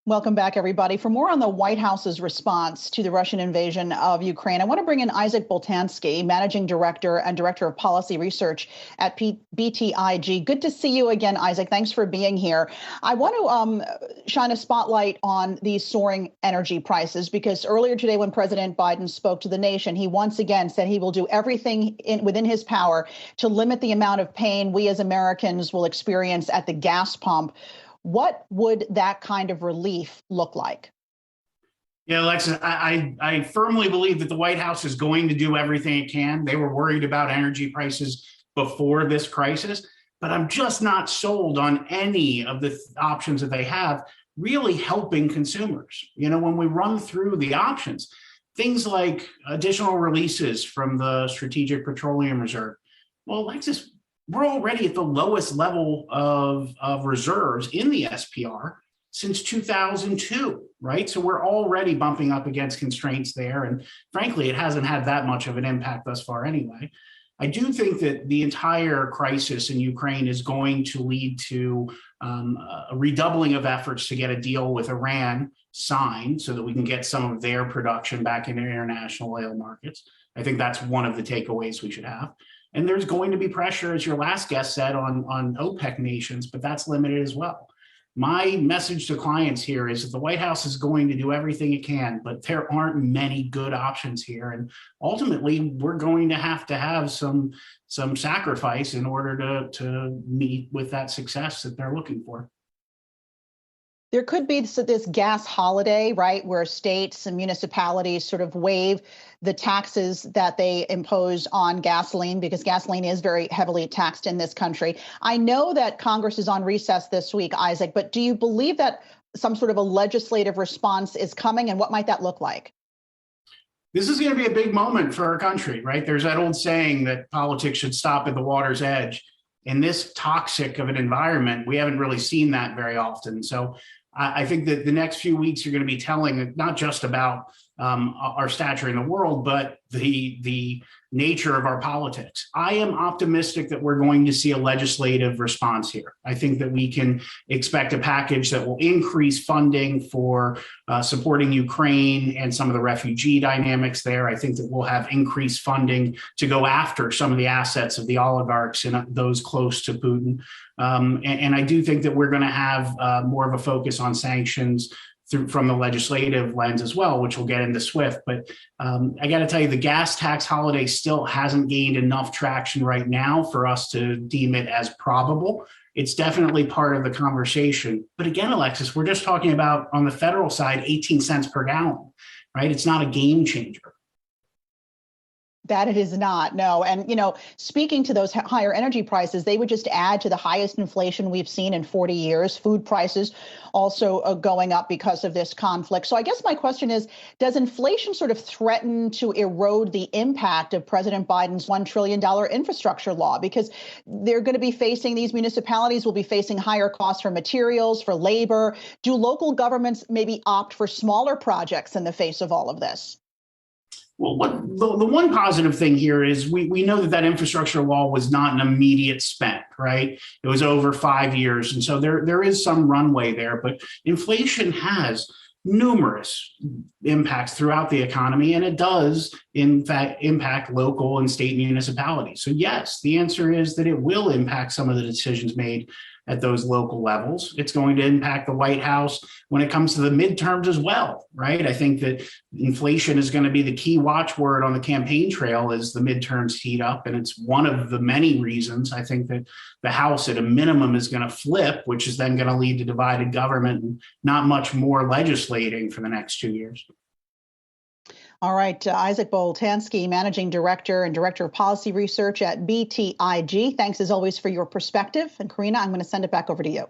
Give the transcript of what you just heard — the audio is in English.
Welcome back, everybody. For more on the White House's response to the Russian invasion of Ukraine, I want to bring in Isaac Boltansky, Managing Director and Director of Policy Research at BTIG. Good to see you again, Isaac. Thanks for being here. I want to shine a spotlight on these soaring energy prices, because earlier today when President Biden spoke to the nation, he once again said he will do everything within his power to limit the amount of pain we as Americans will experience at the gas pump. What would that kind of relief look like? Yeah, Alexis, I firmly believe that the White House is going to do everything it can. They were worried about energy prices before this crisis, but I'm just not sold on any of the options that they have really helping consumers. You know, when we run through the options, things like additional releases from the Strategic Petroleum Reserve. Well, Alexis, we're already at the lowest level of reserves in the SPR since 2002, right? So we're already bumping up against constraints there. And frankly, it hasn't had that much of an impact thus far anyway. I do think that the entire crisis in Ukraine is going to lead to a redoubling of efforts to get a deal with Iran signed so that we can get some of their production back into international oil markets. I think that's one of the takeaways we should have. And there's going to be pressure, as your last guest said, on OPEC nations, but that's limited as well. My message to clients here is that the White House is going to do everything it can, but there aren't many good options here. And ultimately, we're going to have some sacrifice in order to meet with that success that they're looking for. There could be this gas holiday, right, where states and municipalities sort of waive the taxes that they impose on gasoline, because gasoline is very heavily taxed in this country. I know that Congress is on recess this week, Isaac, but do you believe that some sort of a legislative response is coming, and what might that look like? This is going to be a big moment for our country, right? There's that old saying that politics should stop at the water's edge. In this toxic of an environment, we haven't really seen that very often. So I think that the next few weeks are going to be telling, not just about our stature in the world, but the nature of our politics. I am optimistic that we're going to see a legislative response here. I think that we can expect a package that will increase funding for supporting Ukraine and some of the refugee dynamics there. I think that we'll have increased funding to go after some of the assets of the oligarchs and those close to Putin. And I do think that we're going to have more of a focus on sanctions from the legislative lens as well, which we'll get into SWIFT. But I got to tell you, the gas tax holiday still hasn't gained enough traction right now for us to deem it as probable. It's definitely part of the conversation. But again, Alexis, we're just talking about, on the federal side, 18 cents per gallon, right? It's not a game changer. That it is not, no. And, speaking to those higher energy prices, they would just add to the highest inflation we've seen in 40 years. Food prices also going up because of this conflict. So I guess my question is, does inflation sort of threaten to erode the impact of President Biden's $1 trillion infrastructure law? Because they're going to be facing, these municipalities will be facing higher costs for materials, for labor. Do local governments maybe opt for smaller projects in the face of all of this? Well, the one positive thing here is we know that infrastructure law was not an immediate spend, right? It was over 5 years. And so there is some runway there, but inflation has numerous impacts throughout the economy, and it does, in fact, impact local and state municipalities. So yes, the answer is that it will impact some of the decisions made at those local levels. It's going to impact the White House when it comes to the midterms as well, right? I think that inflation is going to be the key watchword on the campaign trail as the midterms heat up. And it's one of the many reasons I think that the House at a minimum is going to flip, which is then going to lead to divided government and not much more legislating for the next 2 years. All right, Isaac Boltansky, Managing Director and Director of Policy Research at BTIG. Thanks as always for your perspective. And Karina, I'm going to send it back over to you.